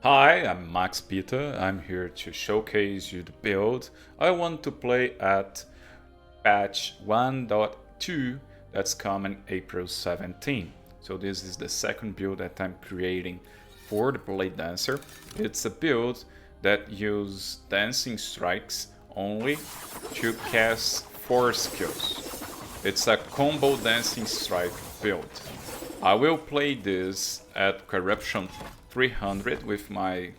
Hi, I'm Max Peter. I'm here to showcase you the build I want to play at patch 1.2 that's coming April 17. So this is the second build that I'm creating for the Blade Dancer. It's a build that uses dancing strikes only to cast 4 skills. It's a combo dancing strike build. I will play this at corruption 300 with my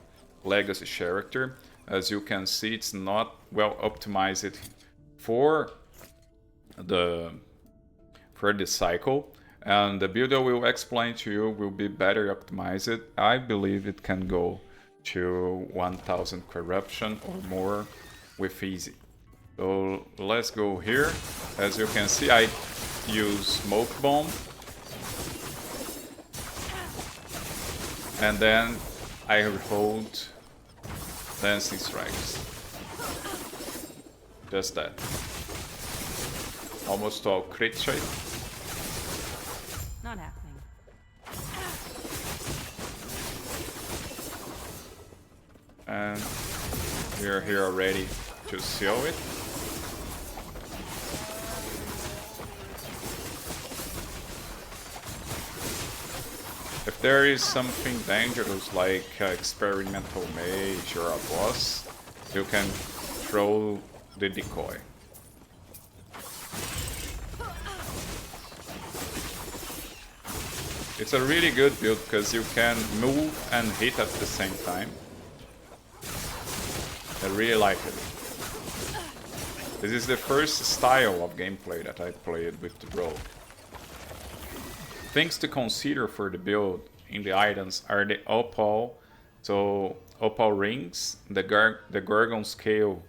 legacy character. As you can see, it's not well optimized for the cycle, and the build I will explain to you will be better optimized. I believe it can go to 1000 corruption or more with easy. So let's go here. As you can see, I use smoke bomb, and then I hold dancing strikes. Just that. Almost all crit shape. Not happening. And we're here already to seal it. If there is something dangerous like experimental mage or a boss, you can throw the decoy. It's a really good build because you can move and hit at the same time. I really like it. This is the first style of gameplay that I played with the rogue. Things to consider for the build in the items are the opal, so opal rings, the Gorgon scale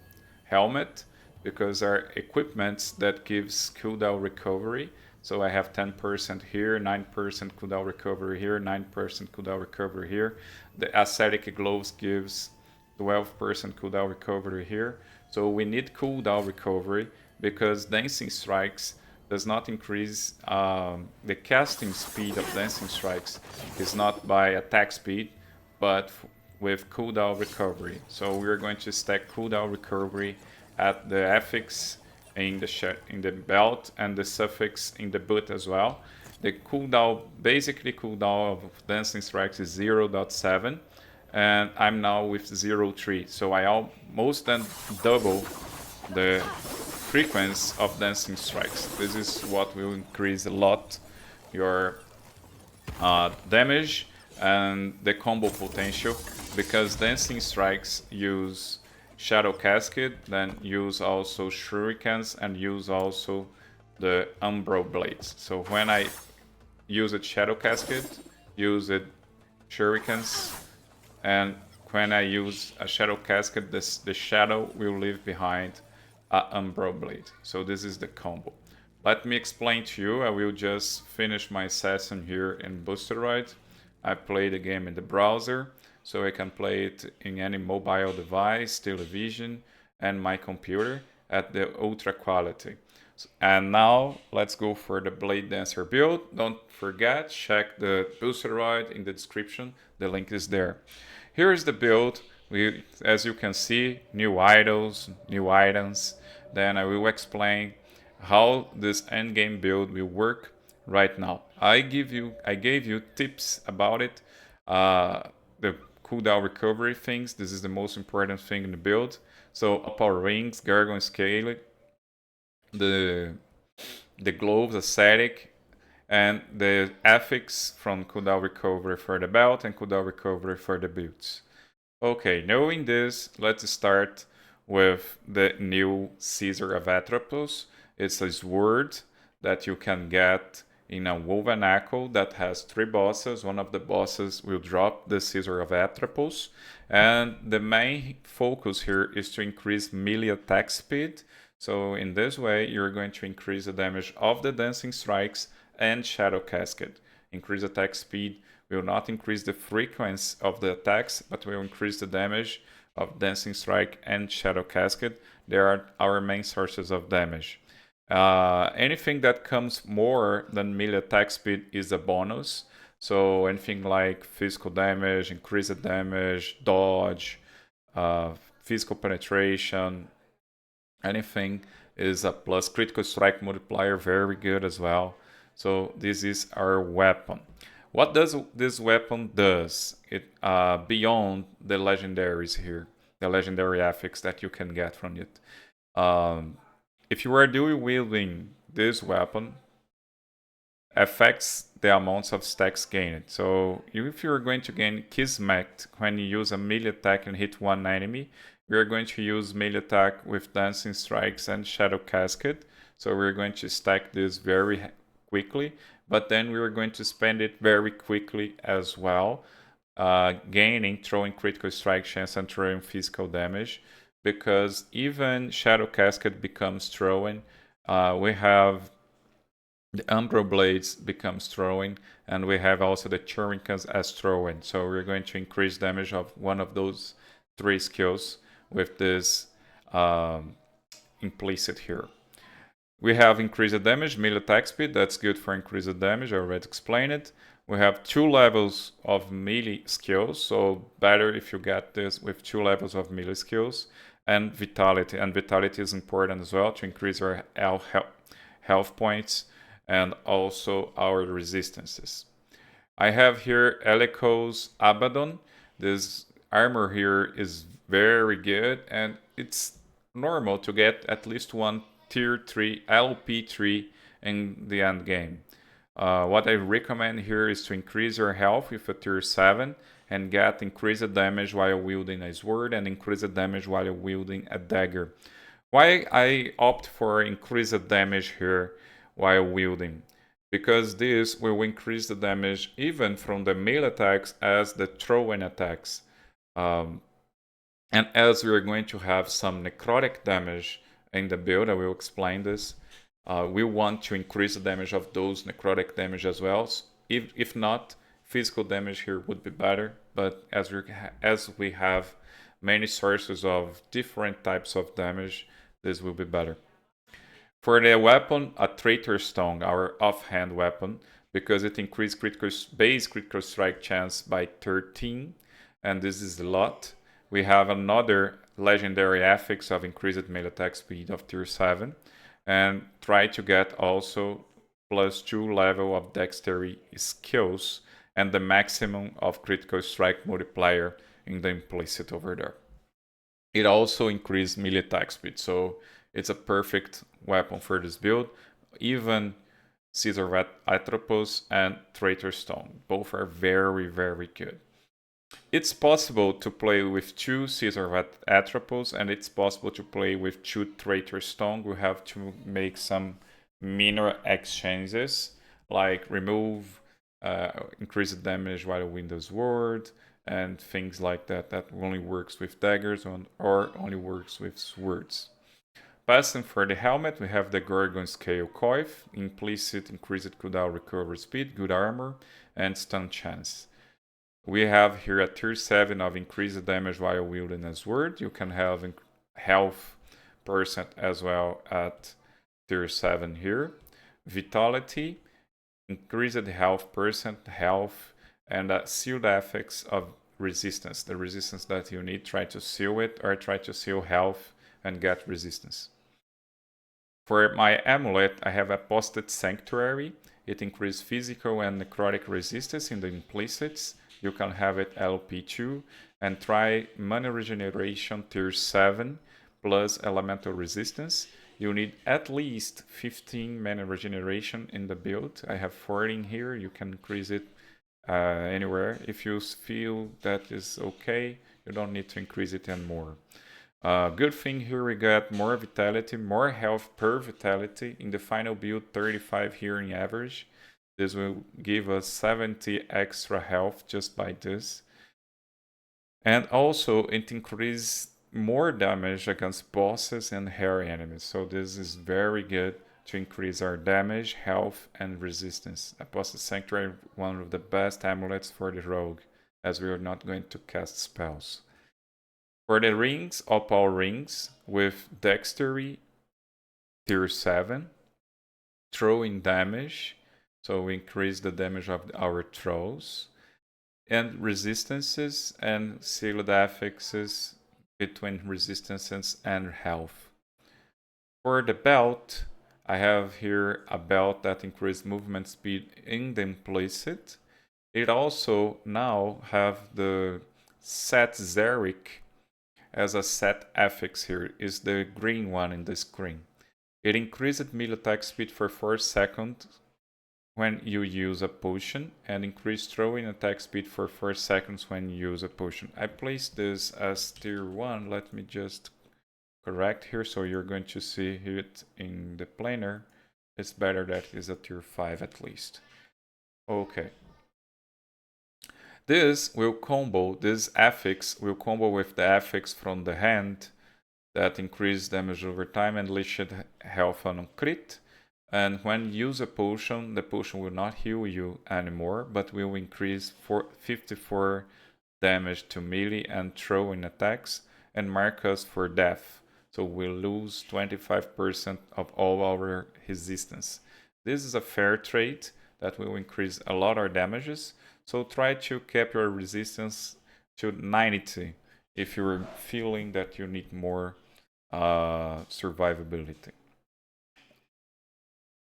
helmet, because are equipments that gives cooldown recovery. So I have 10% here, 9% cooldown recovery here, 9% cooldown recovery here. The ascetic gloves gives 12% cooldown recovery here. So we need cooldown recovery because dancing strikes does not increase the casting speed of dancing strikes is not by attack speed but with cooldown recovery. So we're going to stack cooldown recovery at the affix in the belt and the suffix in the boot as well. The cooldown, basically cooldown of dancing strikes is 0.7 and I'm now with 0.3, so I almost then double the frequency of dancing strikes. This is what will increase a lot your damage and the combo potential, because dancing strikes use Shadow Cascade, then use also Shurikens and use also the Umbral Blades. So when I use a Shadow Cascade, use it Shurikens, and when I use a Shadow Cascade, the shadow will leave behind a Umbral Blade. So this is the combo. Let me explain to you. I will just finish my session here in Boosteroid. I play the game in the browser, so I can play it in any mobile device, television, and my computer at the ultra quality. And now let's go for the Blade Dancer build. Don't forget, check the Boosteroid in the description. The link is there. Here is the build. As you can see, new idols, new items. Then I will explain how this endgame build will work right now. I gave you tips about it. The cooldown recovery things. This is the most important thing in the build. So opal rings, Gorgon scale, the gloves, ascetic, and the affix from cooldown recovery for the belt and cooldown recovery for the boots. Okay, knowing this, let's start with the new Caesar of Atropos. It's a sword that you can get in a woven echo that has 3 bosses. One of the bosses will drop the Caesar of Atropos, and the main focus here is to increase melee attack speed. So in this way, you're going to increase the damage of the dancing strikes and Shadow Cascade. Increase attack speed will not increase the frequency of the attacks, but will increase the damage of Dancing Strike and Shadow Cascade. They are our main sources of damage. Anything that comes more than melee attack speed is a bonus. So anything like physical damage, increased damage, dodge, physical penetration, anything is a plus. Critical strike multiplier, very good as well. So this is our weapon. What does this weapon does? It beyond the legendaries here, the legendary affix that you can get from it. If you are dual wielding this weapon, affects the amounts of stacks gained. So if you're going to gain Kismet when you use a melee attack and hit one enemy, we are going to use melee attack with Dancing Strikes and Shadow Cascade. So we're going to stack this very quickly, but then we're going to spend it very quickly as well, gaining throwing critical strike chance and throwing physical damage, because even Shadow Cascade becomes throwing. We have the Umbro Blades becomes throwing, and we have also the Shurikens as throwing. So we're going to increase damage of one of those three skills with this implicit here. We have increased damage, melee attack speed, that's good for increased damage, I already explained it. We have 2 levels of melee skills, so better if you get this with 2 levels of melee skills. And vitality is important as well to increase our health points and also our resistances. I have here Eleko's Abaddon. This armor here is very good, and it's normal to get at least one tier 3 LP3 in the end game. What I recommend here is to increase your health with a tier 7 and get increased damage while wielding a sword and increased damage while wielding a dagger. Why I opt for increased damage here while wielding? Because this will increase the damage even from the melee attacks as the throw-in attacks. And as we are going to have some necrotic damage in the build, I will explain this. We want to increase the damage of those necrotic damage as well. If not, physical damage here would be better. But as we have many sources of different types of damage, this will be better. For the weapon, a Traitor Stone, our offhand weapon, because it increased base critical strike chance by 13, and this is a lot. We have another legendary affix of increased melee attack speed of tier 7, and try to get also +2 level of dexterity skills and the maximum of critical strike multiplier in the implicit over there. It also increased melee attack speed, so it's a perfect weapon for this build. Even Caesar Atropos and Traitor Stone, both are very, very good. It's possible to play with 2 Caesar Atropos, and it's possible to play with 2 Traitor Stone. We have to make some minor exchanges, like remove increased damage while Windows Word, and things like that. That only works with daggers or only works with swords. Passing for the helmet, we have the Gorgon Scale Coif, implicit increased cooldown recovery speed, good armor, and stun chance. We have here a tier 7 of increased damage while wielding a sword. You can have health percent as well at tier 7 here. Vitality, increased health percent, health, and a sealed affix of resistance. The resistance that you need, try to seal it or try to seal health and get resistance. For my amulet, I have Apostate Sanctuary. It increases physical and necrotic resistance in the implicits. You can have it LP2 and try Mana Regeneration tier 7 plus Elemental Resistance. You need at least 15 Mana Regeneration in the build. I have 14 here. You can increase it anywhere. If you feel that is okay, you don't need to increase it anymore. Good thing here we got more vitality, more health per vitality. In the final build, 35 here in average. This will give us 70 extra health just by this. And also it increases more damage against bosses and hairy enemies. So this is very good to increase our damage, health, and resistance. Apostate Sanctuary, one of the best amulets for the rogue, as we are not going to cast spells. For the rings, Opal rings with Dexterity tier 7, throwing damage. So we increase the damage of our trolls. And resistances and sealed affixes between resistances and health. For the belt, I have here a belt that increases movement speed in the implicit. It also now have the set Xeric as a set affix here, is the green one in the screen. It increased melee attack speed for 4 seconds when you use a potion, and increased throwing attack speed for 4 seconds when you use a potion. I placed this as tier 1, let me just correct here, so you're going to see it in the planar. It's better that it is a tier 5 at least. Okay. This affix will combo with the affix from the hand that increase damage over time and leashed health on crit. And when you use a potion, the potion will not heal you anymore, but will increase 54 damage to melee and throwing attacks and mark us for death. So we'll lose 25% of all our resistance. This is a fair trait that will increase a lot our damages. So try to keep your resistance to 90 if you're feeling that you need more survivability.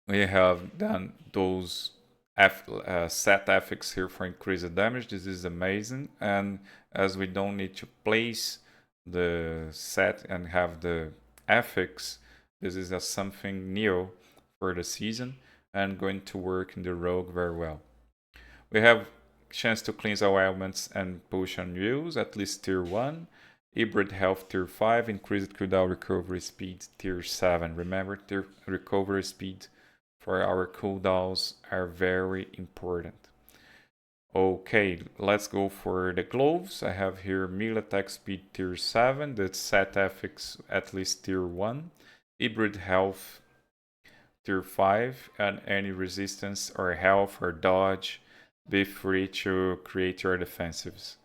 We have done those set affix here for increased damage. This is amazing, and as we don't need to place the set and have the affix, this is something new for the season and going to work in the rogue very well. We have chance to cleanse our elements and potion use, at least tier 1. Hybrid health tier 5, increased cooldown recovery speed tier 7. Remember, tier recovery speed for our cooldowns are very important. Okay, let's go for the gloves. I have here melee attack speed tier 7, the set affix at least tier 1, hybrid health tier 5, and any resistance or health or dodge, be free to create your defensives.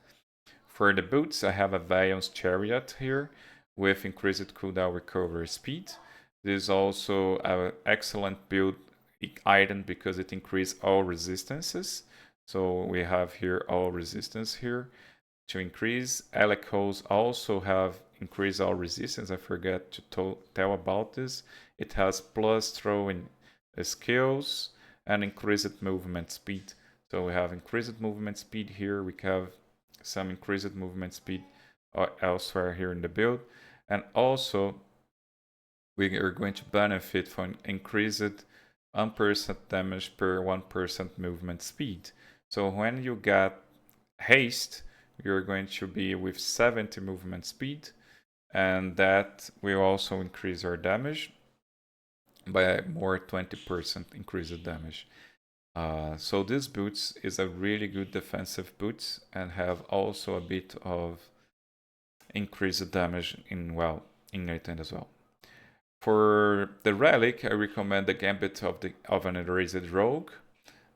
For the boots, I have a Vion's Chariot here with increased cooldown recovery speed. This is also an excellent build item because it increases all resistances. So we have here all resistance here to increase. Elecos also have increased all resistance. I forgot to tell about this. It has plus throwing skills and increased movement speed. So we have increased movement speed here. We have some increased movement speed elsewhere here in the build. And also we are going to benefit from increased 1% damage per 1% movement speed. So when you get haste, you're going to be with 70 movement speed, and that will also increase our damage by more 20% increased damage. So this boots is a really good defensive boots and have also a bit of increased damage in Latent as well. For the relic, I recommend the Gambit of an Erased Rogue.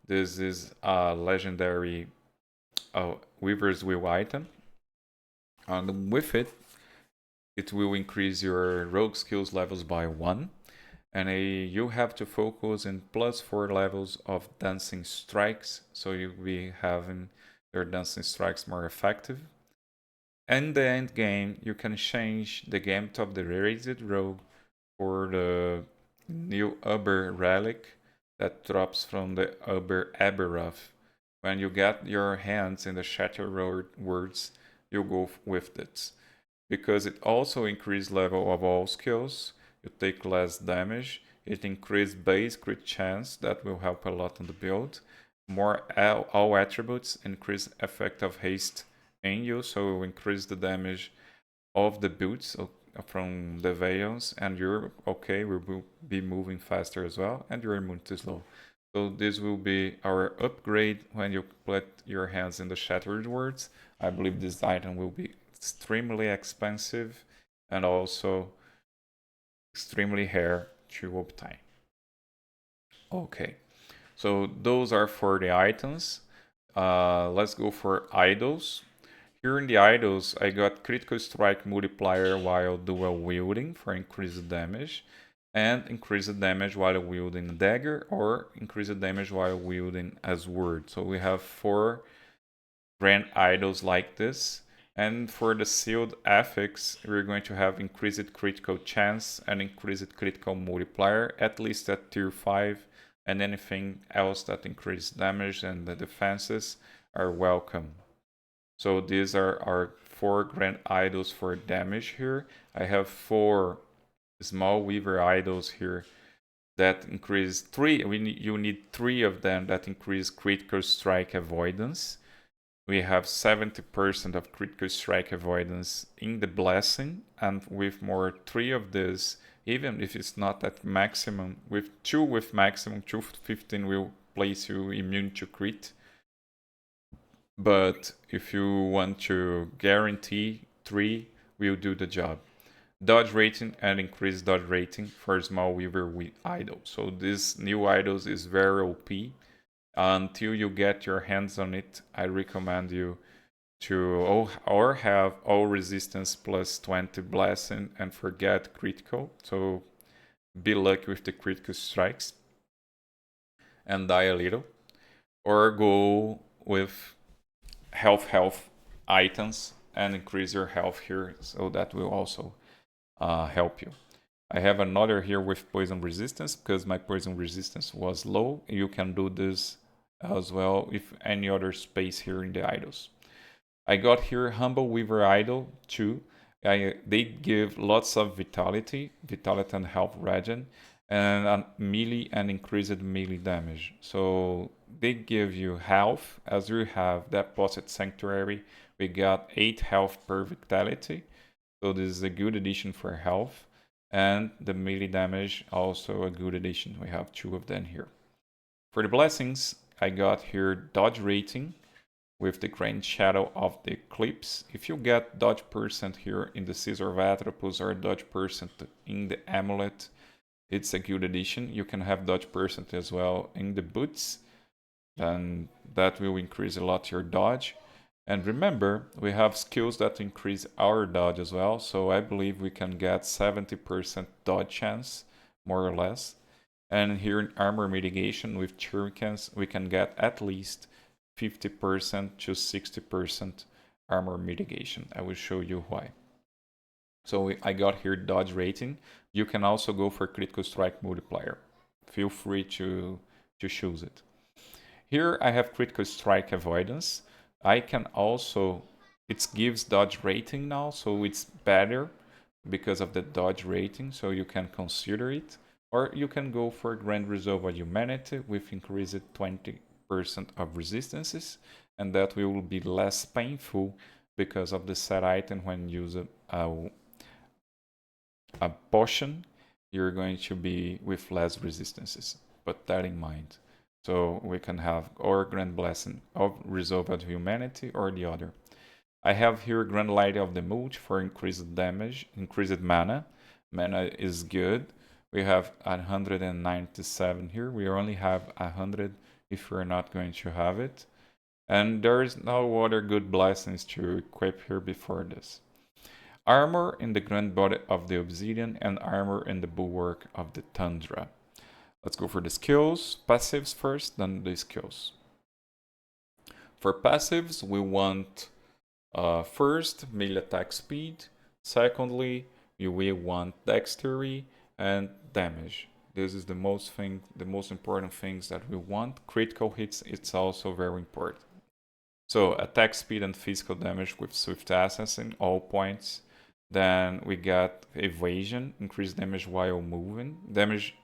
This is a legendary Weaver's Wheel item. And with it, it will increase your rogue skills levels by 1. And you have to focus in +4 levels of dancing strikes, so you'll be having your dancing strikes more effective. In the end game, you can change the Gambit of the Erased Rogue for the new Uber relic that drops from the Uber Aberoth. When you get your hands in the Shattered words, you go with it. Because it also increases level of all skills, you take less damage, it increases base crit chance, that will help a lot on the build. More all attributes, increase effect of haste in you, so it will increase the damage of the boots from the Veils, and you're okay, we will be moving faster as well, and you're immune to slow. So this will be our upgrade when you put your hands in the Shattered Words. I believe this item will be extremely expensive and also extremely rare to obtain. Okay, so those are for the items. Let's go for idols. Here in the idols, I got critical strike multiplier while dual wielding for increased damage. and increase the damage while wielding a dagger, or increase the damage while wielding a sword. So we have 4 grand idols like this. And for the sealed affix, we're going to have increased critical chance and increased critical multiplier, at least at tier 5, and anything else that increases damage and the defenses are welcome. So these are our 4 grand idols for damage here. I have 4 small weaver idols here that increase 3. You need 3 of them that increase critical strike avoidance. We have 70% of critical strike avoidance in the blessing, and with more 3 of this, even if it's not at maximum, with 2 with maximum, 215 will place you immune to crit. But if you want to guarantee 3, will do the job. Dodge rating and increase dodge rating for small weaver idol. So this new idols is very OP. Until you get your hands on it, I recommend you to or have all resistance plus 20 blessing and forget critical. So be lucky with the critical strikes and die a little. Or go with health items and increase your health here, so that will also help you. I have another here with poison resistance because my poison resistance was low. You can do this as well with any other space here in the idols. I got here Humble Weaver Idol too. They give lots of vitality and health regen, and melee and increased melee damage. So they give you health. As we have Deposit Sanctuary, we got 8 health per vitality. So this is a good addition for health. And the melee damage, also a good addition. We have 2 of them here. For the blessings, I got here dodge rating with the Grand Shadow of the Eclipse. If you get dodge percent here in the Scissor of Atropos or dodge percent in the Amulet, it's a good addition. You can have dodge percent as well in the boots, and that will increase a lot your dodge. And remember, we have skills that increase our dodge as well, so I believe we can get 70% dodge chance, more or less. And here in armor mitigation with Shurikens, we can get at least 50% to 60% armor mitigation. I will show you why. So I got here dodge rating. You can also go for critical strike multiplier. Feel free to choose it. Here I have critical strike avoidance. I can also, it gives dodge rating now, so it's better because of the dodge rating, so you can consider it. Or you can go for Grand Resolve of Humanity with increased 20% of resistances, and that will be less painful because of the set item. When you use a potion, you're going to be with less resistances. Put that in mind. So we can have or Grand Blessing of Resolve of Humanity or the other. I have here Grand Light of the Mulch for increased damage, increased mana. Mana is good. We have 197 here. We only have 100 if we're not going to have it. And there is no other good blessings to equip here before this. Armor in the Grand Body of the Obsidian and armor in the Bulwark of the Tundra. Let's go for the skills. Passives first, then the skills. For passives, we want first melee attack speed. Secondly, we will want dexterity and damage. This is the most important things that we want. Critical hits, it's also very important. So attack speed and physical damage with swift assassin, all points. Then we got evasion, increased damage while moving. Damage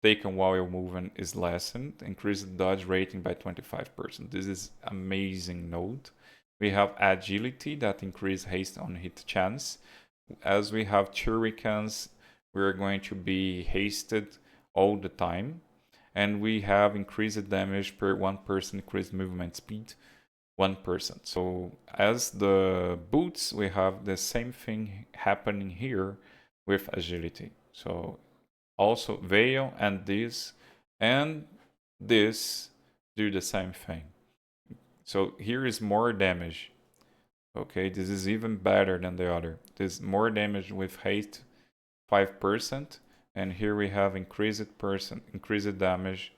taken while moving is lessened. Increased dodge rating by 25%. This is amazing node. We have agility that increase haste on hit chance. As we have Shurikens, we're going to be hasted all the time. And we have increased damage per 1% increased movement speed, 1%. So as the boots, we have the same thing happening here with agility. So also Veil and this do the same thing. So here is more damage. Okay, this is even better than the other. This more damage with haste 5%, and here we have increased damage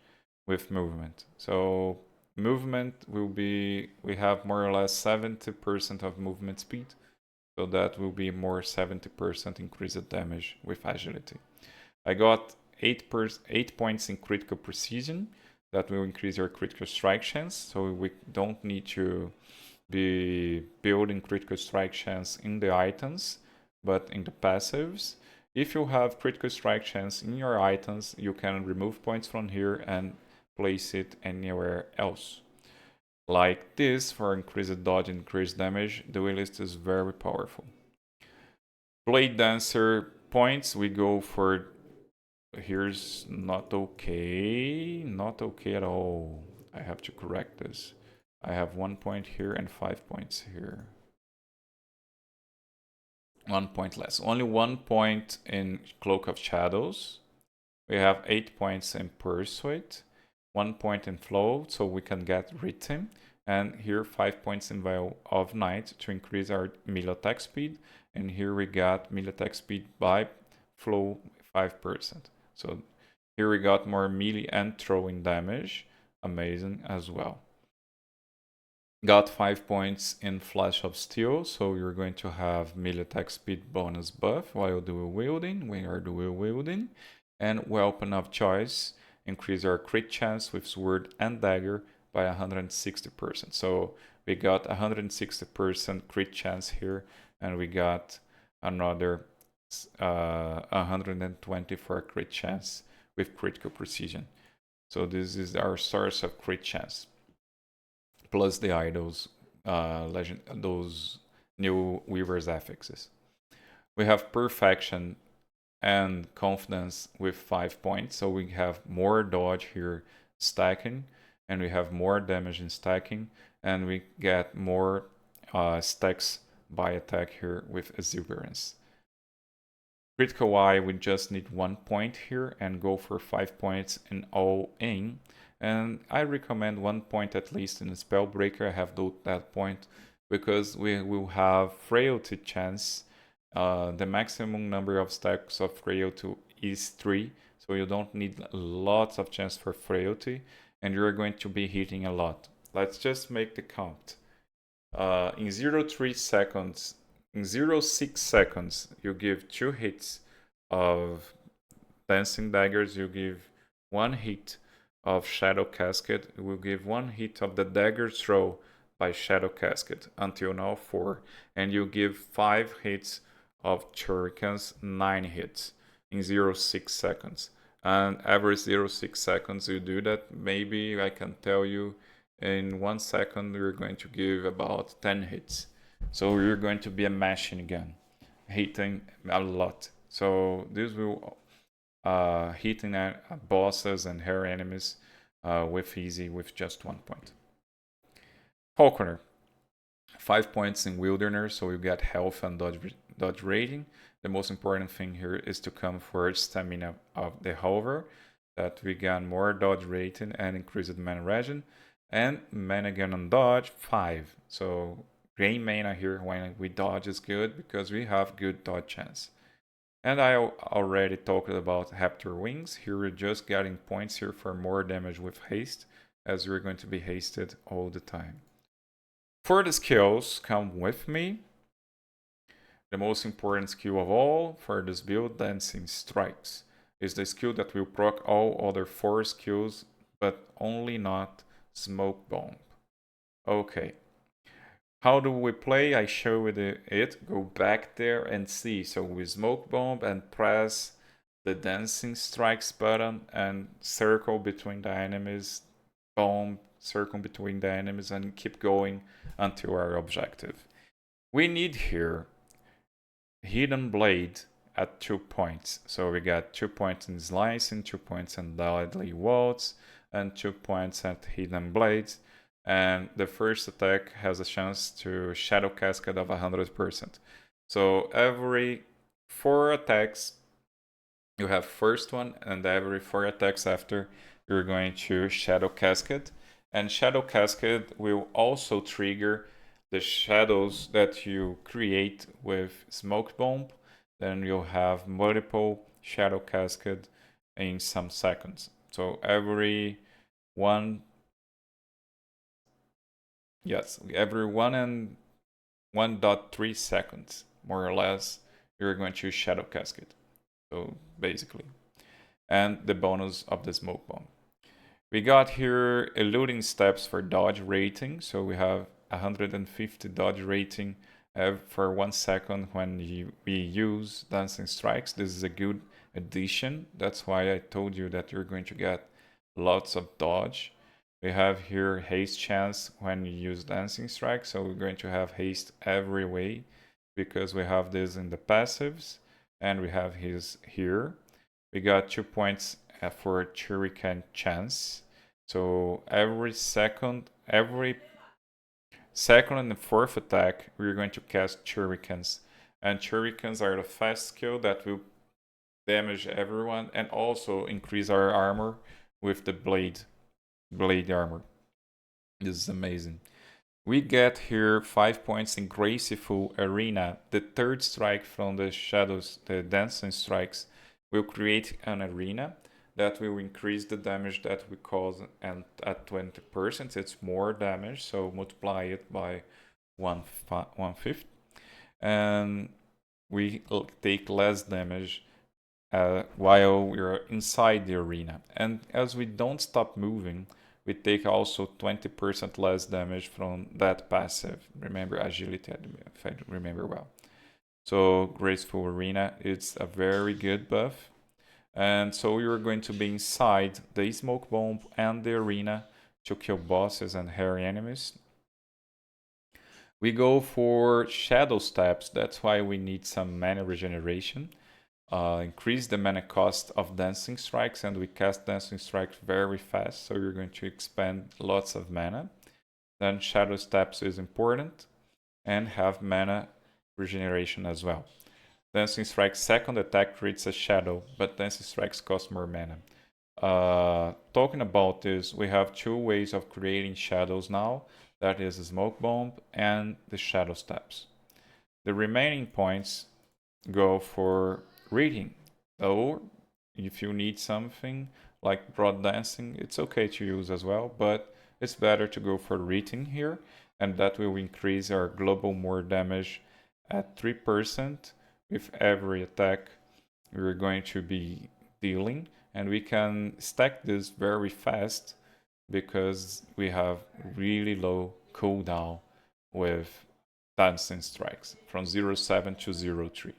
with movement. So movement will be, we have more or less 70% of movement speed, so that will be more 70% increased damage with agility. I got 8 points in critical precision. That will increase your critical strike chance, so we don't need to be building critical strike chance in the items, but in the passives. If you have critical strike chance in your items, you can remove points from here and place it anywhere else. Like this, for increased dodge and increased damage, Duelist is very powerful. Blade Dancer points, we go for, here's not okay at all. I have to correct this. I have 1 point here and 5 points here. 1 point less. Only 1 point in Cloak of Shadows. We have 8 points in Persuade, 1 point in Flow, so we can get Rhythm, and here 5 points in Veil of Night to increase our melee attack speed, and here we got melee attack speed by Flow 5%. So here we got more melee and throwing damage, amazing as well. Got 5 points in Flash of Steel, so you're going to have melee attack speed bonus buff while dual wielding, when you're dual wielding. And Weapon of Choice, increase our crit chance with Sword and Dagger by 160%. So we got 160% crit chance here, and we got another 120 for crit chance with critical precision. So this is our source of crit chance, plus the idols, those new Weaver's affixes. We have Perfection and Confidence with 5 points, so we have more dodge here stacking, and we have more damage in stacking, and we get more stacks by attack here with Exuberance. Critical Eye, we just need 1 point here and go for 5 points in all in. And I recommend 1 point at least in Spellbreaker. I have that point because we will have Frailty chance. The maximum number of stacks of Frailty is 3, so you don't need lots of chance for Frailty, and you're going to be hitting a lot. Let's just make the count. In 0.3 seconds, in 0.6 seconds, you give 2 hits of Dancing Daggers, you give 1 hit of Shadow Casket, you will give 1 hit of the Dagger Throw by Shadow Casket, until now 4, and you give 5 hits of Shurikens, 9 hits in 0.6 seconds. And every 0.6 seconds you do that, maybe I can tell you in 1 second you're going to give about 10 hits. So you're going to be a machine gun, hitting a lot. So this will hitting bosses and hair enemies with easy with just 1 point. Falconer, 5 points in Wilderness, so you get health and dodge rating. The most important thing here is to come for stamina of the Hover, that we gain more dodge rating and increased mana regen. And mana gun on dodge, 5. So gain mana here when we dodge is good because we have good dodge chance. And I already talked about Raptor Wings. Here we're just getting points here for more damage with haste, as we're going to be hasted all the time. For the skills, come with me. The most important skill of all for this build, Dancing Strikes, is the skill that will proc all other 4 skills, but only not Smoke Bomb. Okay. How do we play? I showed it. Go back there and see. So we Smoke Bomb and press the Dancing Strikes button and circle between the enemies, bomb, circle between the enemies, and keep going until our objective. We need here Hidden Blade at 2 points. So we got 2 points in Slicing, 2 points in Deadly Waltz, and 2 points at Hidden Blades. And the first attack has a chance to Shadow Cascade of 100%. So every 4 attacks, you have first one, and every 4 attacks after, you're going to Shadow Cascade. And Shadow Cascade will also trigger the shadows that you create with Smoke Bomb. Then you'll have multiple Shadow Cascade in some seconds. So every one, yes, every 1.3 seconds, more or less, you're going to Shadow Cascade. So basically, and the bonus of the smoke bomb. We got here eluding steps for dodge rating. So we have 150 dodge rating for 1 second when we use Dancing Strikes. This is a good addition. That's why I told you that you're going to get lots of dodge. We have here haste chance when you use Dancing Strike. So we're going to have haste every way because we have this in the passives and we have his here. We got 2 points for Shuriken chance. So every second and fourth attack, we're going to cast Shurikens. And Shurikens are the fast skill that will damage everyone and also increase our armor with the blade armor. This is amazing. We get here 5 points in Graceful Arena. The third strike from the shadows, the Dancing Strikes, will create an arena that will increase the damage that we cause and at 20%. It's more damage, so multiply it by 1/5. And we take less damage while we're inside the arena. And as we don't stop moving, we take also 20% less damage from that passive. Remember agility, if I remember well. So Graceful Arena, it's a very good buff. And so you're going to be inside the smoke bomb and the arena to kill bosses and hairy enemies. We go for shadow steps. That's why we need some mana regeneration. Increase the mana cost of Dancing Strikes, and we cast Dancing Strikes very fast, so you're going to expend lots of mana. Then Shadow Steps is important, and have mana regeneration as well. Dancing Strike's second attack creates a shadow, but Dancing Strikes cost more mana. Talking about this, we have 2 ways of creating shadows now. That is the Smoke Bomb and the Shadow Steps. The remaining points go for reading. Or if you need something like broad dancing, it's okay to use as well, but it's better to go for reading here, and that will increase our global more damage at 3% with every attack we're going to be dealing, and we can stack this very fast because we have really low cooldown with Dancing Strikes from 0.7 to 0.3.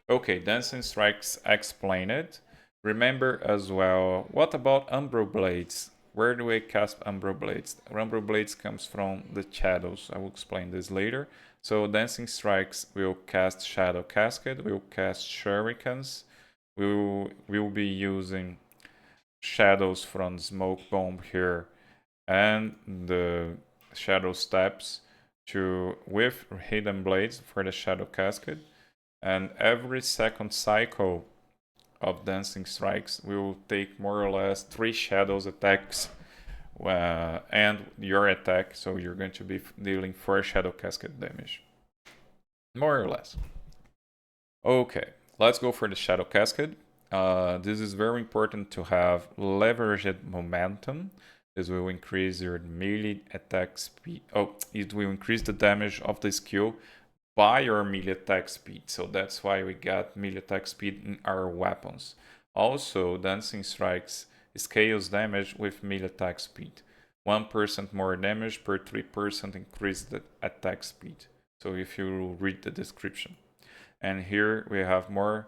Okay, Dancing Strikes explained. Remember as well, what about Umbro Blades? Where do we cast Umbro Blades? Umbro Blades comes from the shadows. I will explain this later. So Dancing Strikes will cast Shadow Cascade, will cast Shurikens. We'll be using shadows from Smoke Bomb here and the Shadow Steps with Hidden Blades for the Shadow Cascade. And every second cycle of Dancing Strikes will take more or less 3 shadows attacks and your attack, so you're going to be dealing 4 Shadow Cascade damage. More or less. Okay, let's go for the Shadow Cascade. This is very important to have leveraged momentum. This will increase your melee attack speed. Oh, it will increase the damage of the skill by your melee attack speed. So that's why we got melee attack speed in our weapons. Also, Dancing Strikes scales damage with melee attack speed. 1% more damage per 3% increase the attack speed. So if you read the description. And here we have more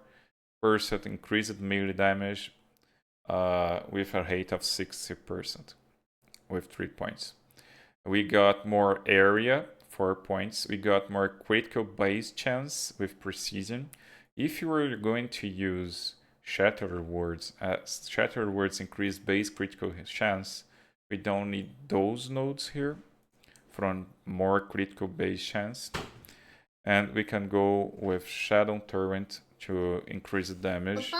percent increased melee damage with a rate of 60% with 3 points. We got more area, 4 points. We got more critical base chance with precision. If you were going to use Shattered Words, Shattered Words increase base critical chance, we don't need those nodes here from more critical base chance. And we can go with Shadow Torrent to increase the damage.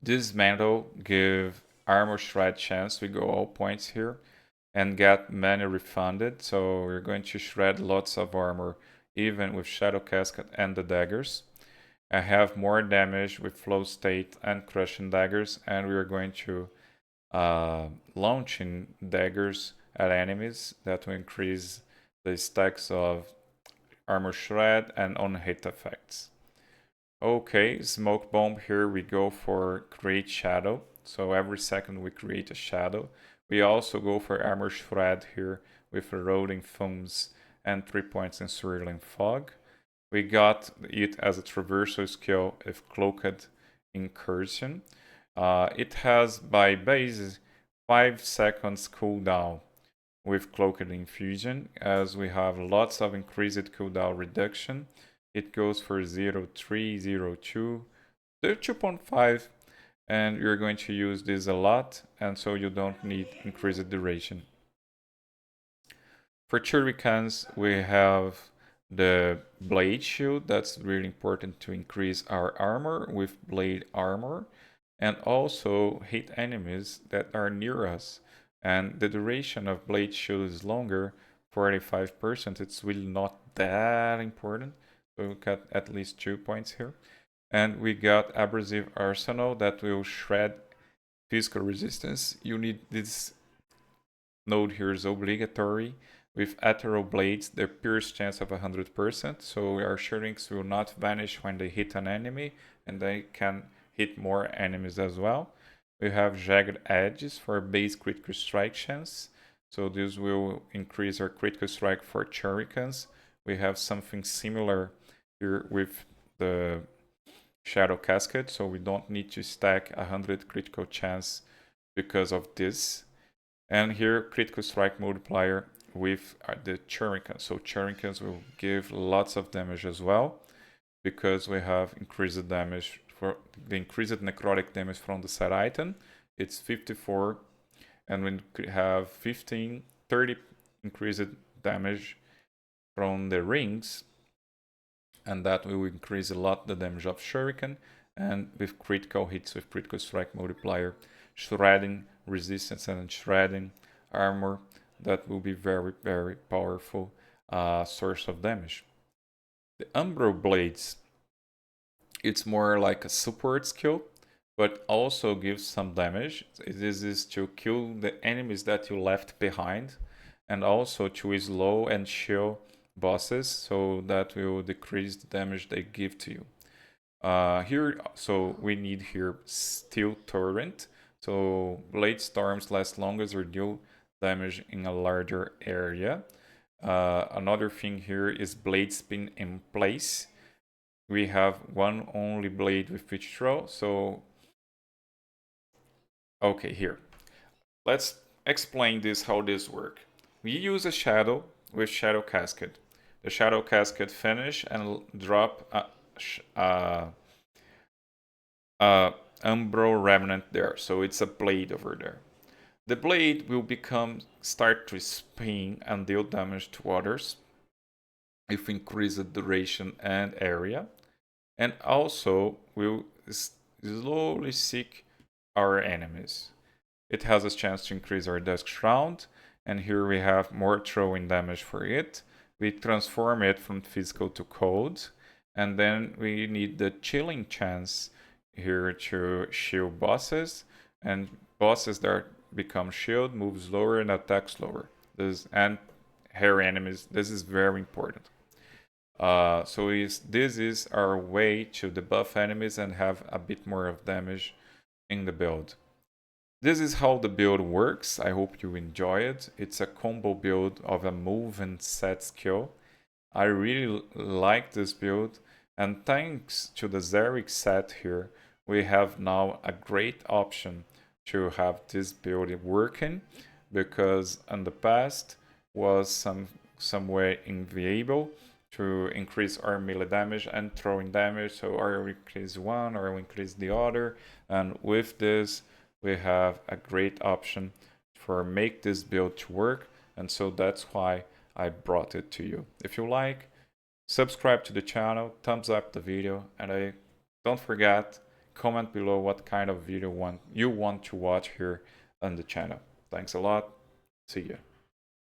Dismantle give armor shred chance. We go all points here and get mana refunded. So we're going to shred lots of armor even with Shadow Cascade and the daggers. I have more damage with flow state and crushing daggers, and we are going to launching daggers at enemies that will increase the stacks of armor shred and on-hit effects. Okay, smoke bomb, here we go for create shadow. So every second we create a shadow. We also go for armor shred here with eroding foams and 3 points in swirling fog. We got it as a traversal skill if cloaked incursion. It has by base 5 seconds cooldown with cloaked infusion, as we have lots of increased cooldown reduction. It goes for 0.3, 0.2, 2.5, and you're going to use this a lot, and so you don't need increased duration. For Shurikens, we have the blade shield. That's really important to increase our armor with blade armor, and also hit enemies that are near us. And the duration of blade shield is longer, 45%. It's really not that important. So we got at least 2 points here. And we got abrasive arsenal that will shred physical resistance. You need this node here is obligatory. With ethereal blades, the pierce chance of 100%, so our shrieks will not vanish when they hit an enemy, and they can hit more enemies as well. We have jagged edges for base critical strike chance, so this will increase our critical strike for Shurikens. We have something similar here with the Shadow Cascade, so we don't need to stack 100 critical chance because of this. And here, critical strike multiplier with the Shurikens. So Shurikens will give lots of damage as well, because we have increased damage for the increased necrotic damage from the set item. It's 54, and we have 15, 30 increased damage from the rings, and that will increase a lot the damage of Shuriken, and with critical hits with critical strike multiplier, shredding resistance and shredding armor, that will be very, very powerful source of damage. The Umbro Blades, it's more like a support skill, but also gives some damage. This is to kill the enemies that you left behind, and also to slow and shield bosses, so that will decrease the damage they give to you. Here, so we need here Steel Torrent. So blade storms last longer or deal damage in a larger area. Another thing here is blade spin in place. We have one only blade with each throw. So, okay, here. Let's explain this, how this works. We use a shadow with Shadow Cascade. The Shadow Cascade finish and drop Umbro Remnant there. So it's a blade over there. The blade will start to spin and deal damage to others if increased duration and area, and also will slowly seek our enemies. It has a chance to increase our Dusk Shroud, and here we have more throwing damage for it. We transform it from physical to cold, and then we need the chilling chance here to shield bosses, and bosses that become shield move slower and attack slower. And hairy enemies, this is very important. So this is our way to debuff enemies and have a bit more of damage in the build. This is how the build works. I hope you enjoy it. It's a combo build of a move and set skill. I really like this build, and thanks to the Xeric set here, we have now a great option to have this build working, because in the past was some way inviable to increase our melee damage and throwing damage, so or we increase one or we increase the other, and with this we have a great option for make this build to work, and so that's why I brought it to you. If you like, subscribe to the channel, thumbs up the video, and don't forget, comment below what kind of video you want to watch here on the channel. Thanks a lot. See ya.